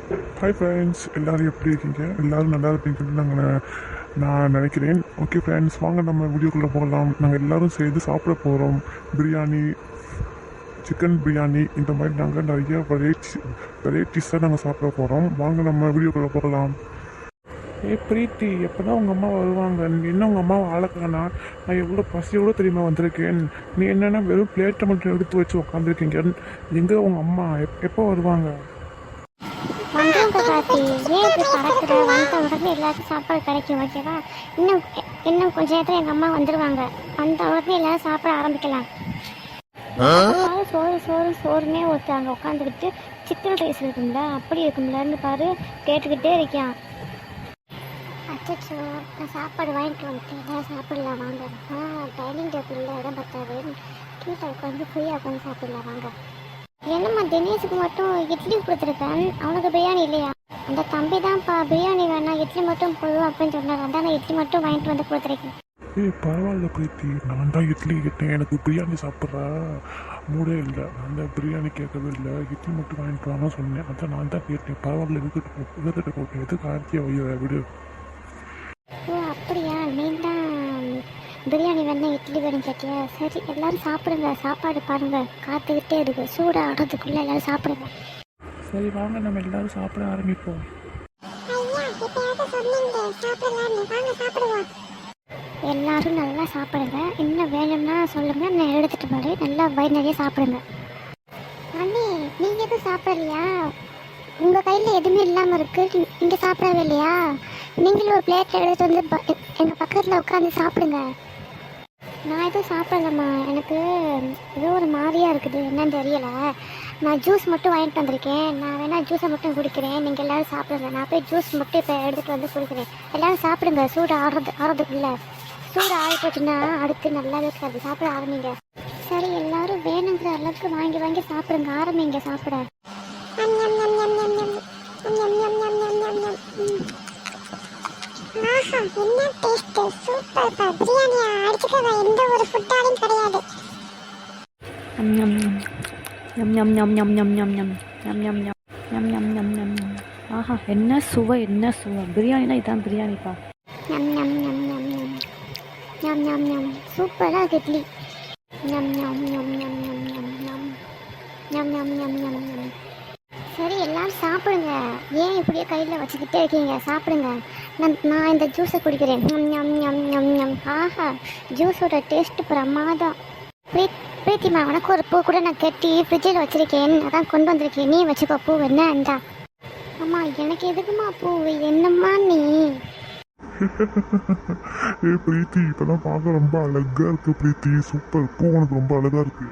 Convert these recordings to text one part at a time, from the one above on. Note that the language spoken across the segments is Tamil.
ஹாய் ஃப்ரெண்ட்ஸ், எல்லோரும் எப்படி இருக்கீங்க? எல்லோரும் நல்லா இருப்பீங்கன்னு நான் நினைக்கிறேன். ஓகே ஃப்ரெண்ட்ஸ், வாங்க நம்ம வீடியோக்குள்ளே போகலாம். நாங்கள் எல்லோரும் சேர்ந்து சாப்பிட போகிறோம். பிரியாணி, சிக்கன் பிரியாணி, இந்த மாதிரி நாங்கள் நிறைய வெரைட்டிஸாக நாங்கள் சாப்பிட போகிறோம். வாங்க நம்ம வீடியோக்குள்ளே போகலாம். பிரீத்தி, எப்போ தான் உங்கள் அம்மா வருவாங்க? நீங்கள் என்ன உங்கள் அம்மாவை ஆளக்கலனா? நான் எவ்வளோ பசியோடு தெரியுமா வந்திருக்கேன். நீ என்னென்னா வெறும் பிளேட்டை மட்டும் எடுத்து வச்சு உட்காந்துருக்கீங்க. எங்கே உங்கள் அம்மா எப்போ வருவாங்க? வந்துருங்க பாட்டி, ஏன் இப்படி பறக்குற? வந்த உடனே எல்லாருக்கும் சாப்பாடு கிடைக்கும், ஓகேவா? இன்னும் கொஞ்ச நேரத்தில் எங்கள் அம்மா வந்துடுவாங்க. வந்த உடனே எல்லாரும் சாப்பிட ஆரம்பிக்கலாம். சோறுமே ஒருத்தாங்க உட்காந்துக்கிட்டு சிக்கன் ரைஸ் இருக்கும்ல, அப்படி இருக்கும்லன்னு பாரு கேட்டுக்கிட்டே இருக்கான். அச்சோ, நான் சாப்பாடு வாங்கிட்டு வந்துட்டேன். எல்லாம் சாப்பிடலாம் வாங்க. டைனிங் டேபிளில் இடம் பத்தாது, கீழே உட்காந்து ஃப்ரீயாக உட்காந்து சாப்பிடலாம் வாங்க. என்னம்மா தினேஷுக்கு மட்டும் இட்லி கொடுத்துருக்கேன், அவனுக்கு பிரியாணி இல்லையா? அந்த தம்பி தான்ப்பா பிரியாணி வேணாம், இட்லி மட்டும் போதும் அப்படின்னு சொன்னார். அதான் நான் இட்லி மட்டும் வாங்கிட்டு வந்து கொடுத்துருக்கேன். பரவாயில்ல பிரீத்தி, நான் தான் இட்லி கேட்டேன். எனக்கு பிரியாணி சாப்பிட்ற மூடே இல்லை. நான் தான் பிரியாணி கேட்கவே இல்லை. இட்லி மட்டும் வாங்கிட்டு வாங்க சொன்னேன். அதான் நான் தான் கேட்டேன். பரவாயில்ல, எதுக்கிட்ட போட்டேன். எதுக்கு ஆர்த்தியா விடு. ஓ அப்படியா, நீ தான் பிரியாணி வேணும் இட்லி வேணும் கேட்டியா? சரி, எல்லாரும் சாப்பிடுங்க. சாப்பாடு பாருங்க காத்துக்கிட்டே இருக்கு. சூடு ஆடுறதுக்குள்ள எல்லாரும் சாப்பிடுங்க. சரி வாங்க, நம்ம எல்லாரும் சாப்பிட ஆரம்பிப்போம். எல்லாரும் நல்லா சாப்பிடுங்க. இன்னும் வேணும்னா சொல்லுங்க, நான் எடுத்துட்டு போறேன். நல்லா வயிறு நிறைய சாப்பிடுங்க. அண்ணி, நீங்க எதுவும் சாப்பிடலையா? உங்க கையில எதுவுமே இல்லாம இருக்கு, நீங்க சாப்பிடவே இல்லையா? நீங்களும் ஒரு பிளேட்ல எடுத்து வந்து எங்க பக்கத்துல உட்காந்து சாப்பிடுங்க. நான் எதுவும் சாப்பிடலம்மா, எனக்கு ஏதோ ஒரு மாதிரியாக இருக்குது, என்னன்னு தெரியலை. நான் ஜூஸ் மட்டும் வாங்கிட்டு வந்திருக்கேன். நான் வேணால் ஜூஸை மட்டும் குடிக்கிறேன், நீங்கள் எல்லோரும் சாப்பிடுங்க. நான் போய் ஜூஸ் மட்டும் இப்போ எடுத்துகிட்டு வந்து குடிக்கிறேன். எல்லோரும் சாப்பிடுங்க. சூடு ஆடுறதுக்குள்ள சூடு ஆகி போச்சுன்னா அடுத்து நல்லாவே இருக்காது. சாப்பிட ஆரம்பிங்க. சரி, எல்லோரும் வேணுங்கிற அளவுக்கு வாங்கி வாங்கி சாப்பிடுங்க. ஆரம்பிங்க சாப்பிட. என்ன டேஸ்ட், சூப்பர் பா. பிரியாணி அடிச்சுக்க எந்த ஒரு ஃபுட்டாலும் கிடையாது. ஆஹா, என்ன சுவை, என்ன சுவை. பிரியாணினா இதான் பிரியாணிப்பா. சூப்பராக இருக்கு இட்லி. சரி, எல்லாரும் சாப்பிடுங்க. ஏன் இப்படியே கையில் வச்சுக்கிட்டே இருக்கீங்க? சாப்பிடுங்க. நான் இந்த ஜூஸை குடிக்கிறேன். ஆஹா, ஜூஸோட டேஸ்ட் பிரமாதம். பிரீத்திமா, உனக்கு ஒரு பூ கூட நான் கட்டி ஃப்ரிட்ஜில் வச்சுருக்கேன், அதான் கொண்டு வந்திருக்கேன். நீ வச்சுக்கோ பூ. என்ன இந்தா. அம்மா, எனக்கு எதுக்குமா பூ? என்னம்மா நீ? பிரீத்தி, இப்பதான் பார்க்க ரொம்ப அழகா இருக்கு. பிரீத்தி, சூப்பர். பூ உனக்கு ரொம்ப அழகா இருக்கு.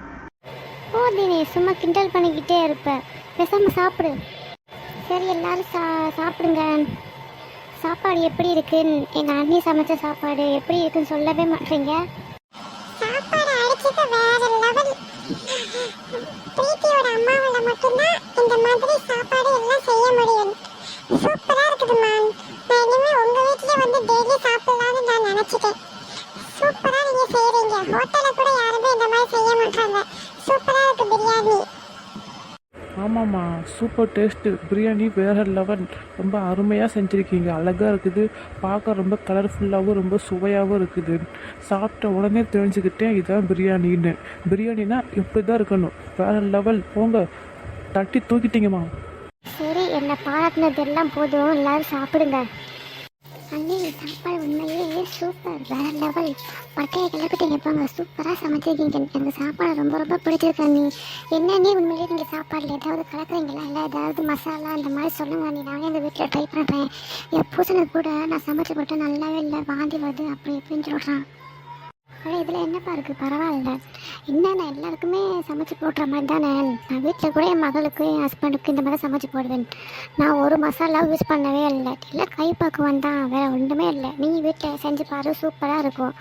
ஓ தினே, சும்மா கிண்டல் பண்ணிக்கிட்டே இருப்பேன். பேசாம சாப்பிடு. சரி, எல்லாரும் சாப்பிடுங்க. சாப்பாடு எப்படி இருக்குன்னு, எங்க அண்ணி சமைச்ச சாப்பாடு எப்படி இருக்குன்னு சொல்லவே மாட்டீங்க. சாப்பாடு அடிச்சது வேற லெவல். பிரீத்தியோட அம்மாவால மட்டும்தான் இந்த மாதிரி சாப்பாடு எல்லாம் செய்ய முடியும். சூப்பரா இருக்குதுமா. நான் இனிமே உங்க வீட்லயே வந்து டெய்லி சாப்பிடலாம்னு நான் நினைச்சிட்டேன். சூப்பரா நீங்க செய்றீங்க. ஹோட்டல்ல கூட யாருமே இந்த மாதிரி செய்ய மாட்டாங்க. சூப்பரா இருக்கு பிரியாணி. ஆமாம்மா, சூப்பர் டேஸ்ட்டு. பிரியாணி வேறு லெவல். ரொம்ப அருமையாக செஞ்சுருக்கீங்க. அழகாக இருக்குது, பார்க்க ரொம்ப கலர்ஃபுல்லாகவும் ரொம்ப சுவையாகவும் இருக்குது. சாப்பிட்ட உடனே தெரிஞ்சுக்கிட்டேன் இதுதான் பிரியாணின்னு. பிரியாணினா இப்படி தான் இருக்கணும். வேறு லெவல். போங்க, தட்டி தூக்கிட்டீங்கம்மா. சரி, என்னை பாராட்டினது எல்லாம் போதும். எல்லாரும் சாப்பிடுங்க. அண்ணி, சாப்பாடு உண்மையே சூப்பர், வேற லெவல். பட்டையை கிளப்பிட்டீங்க போங்க. சூப்பராக சமைச்சிருக்கீங்க. எனக்கு சாப்பாடு ரொம்ப ரொம்ப பிடிச்சிருக்கு அண்ணி. என்னன்னே உண்மையிலேயே நீங்கள் சாப்பாடில் ஏதாவது கலக்குறீங்களா? இல்லை ஏதாவது மசாலா அந்த மாதிரி சொல்லுங்க அண்ணி. நானே எங்கள் வீட்டில் ட்ரை பண்ணுறேன். என் பூசனுக்கு கூட நான் சமைச்சு போட்டு நல்லாவே இல்லை, வாந்தி வருது அப்படி எப்படின்னு சொல்கிறான். ஆனால் இதில் என்னப்பா இருக்குது? பரவாயில்ல. நான் எல்லாருக்குமே சமைச்சு போடுற மாதிரி தானே. நான் வீட்டில் கூட என் மகளுக்கு, என் ஹஸ்பண்டுக்கு இந்த மாதிரி சமைச்சு போடுவேன். நான் ஒரு மசாலாவும் யூஸ் பண்ணவே இல்லை. இல்லை, கை பக்குவம் தான், வேறு ஒன்றுமே இல்லை. நீ வீட்டில் செஞ்சு பாரு, சூப்பராக இருக்கும்.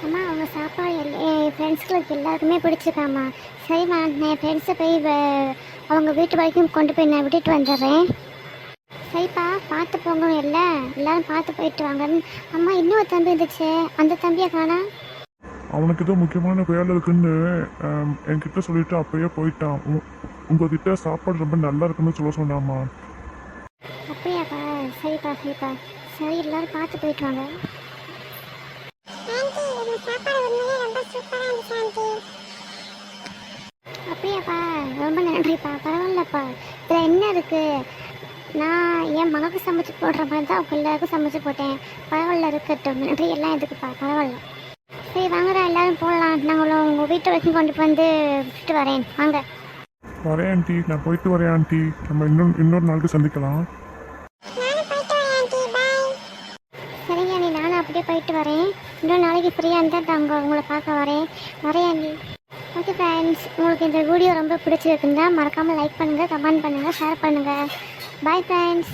அம்மா, அவங்க சாப்பாடு என் ஃப்ரெண்ட்ஸ்களுக்கு எல்லாருக்குமே பிடிச்சிருக்காம்மா. சரிம்மா, நான் என் ஃப்ரெண்ட்ஸை போய் அவங்க வீட்டு வரைக்கும் கொண்டு போய் நான் விட்டுட்டு வந்துடுறேன். சரிப்பா, பார்த்து போங்க. எல்லாரும் பார்த்து போயிட்டு வாங்க. அம்மா, இன்னொரு தம்பி இருந்துச்சு, அந்த தம்பியை காணா? அவனுக்கு ஏதோ முக்கியமான வேலை இருக்குன்னு என்கிட்ட சொல்லிட்டு அப்பயே போயிட்டான். உங்ககிட்ட சாப்பாடு ரொம்ப நல்லா இருக்குன்னு சொல்ல சொன்னாம்மா. அப்படியாப்பா? சரிப்பா சரிப்பா. சரி, எல்லாரும் பார்த்து போயிட்டு வாங்க. அப்படியாப்பா? ரொம்ப நன்றிப்பா. பரவாயில்லப்பா. இதில் என்ன இருக்கு? நான் என் மகனுக்கு சமைச்சு போடுற மாதிரி தான் அவங்க எல்லாருக்கும் சமைச்சு போட்டேன். பரவாயில்ல, இருக்கட்டும். நன்றி எல்லாம் எதுக்குப்பா? பரவாயில்ல. சரி வாங்கடா, எல்லாரும் போகலாம். நாங்களும் உங்கள் வீட்டை வரைக்கும் கொண்டு வந்து விட்டுட்டு வரேன். வாங்க. வரேன் ஆண்டி, நான் போயிட்டு வரேன் ஆண்டி. நம்ம இன்னொரு நாளுக்கு சந்திக்கலாம். சரிங்க அண்ணி, நானும் அப்படியே போயிட்டு வரேன். இன்னொரு நாளைக்கு ஃப்ரீயாக இருந்தால் நாங்கள் உங்களை பார்க்க வரேன் அண்ணி. ஓகே ஃப்ரெண்ட்ஸ், உங்களுக்கு இந்த வீடியோ ரொம்ப பிடிச்சிருக்குன்னா மறக்காமல் லைக் பண்ணுங்கள், கமெண்ட் பண்ணுங்கள், ஷேர் பண்ணுங்கள். Bye friends.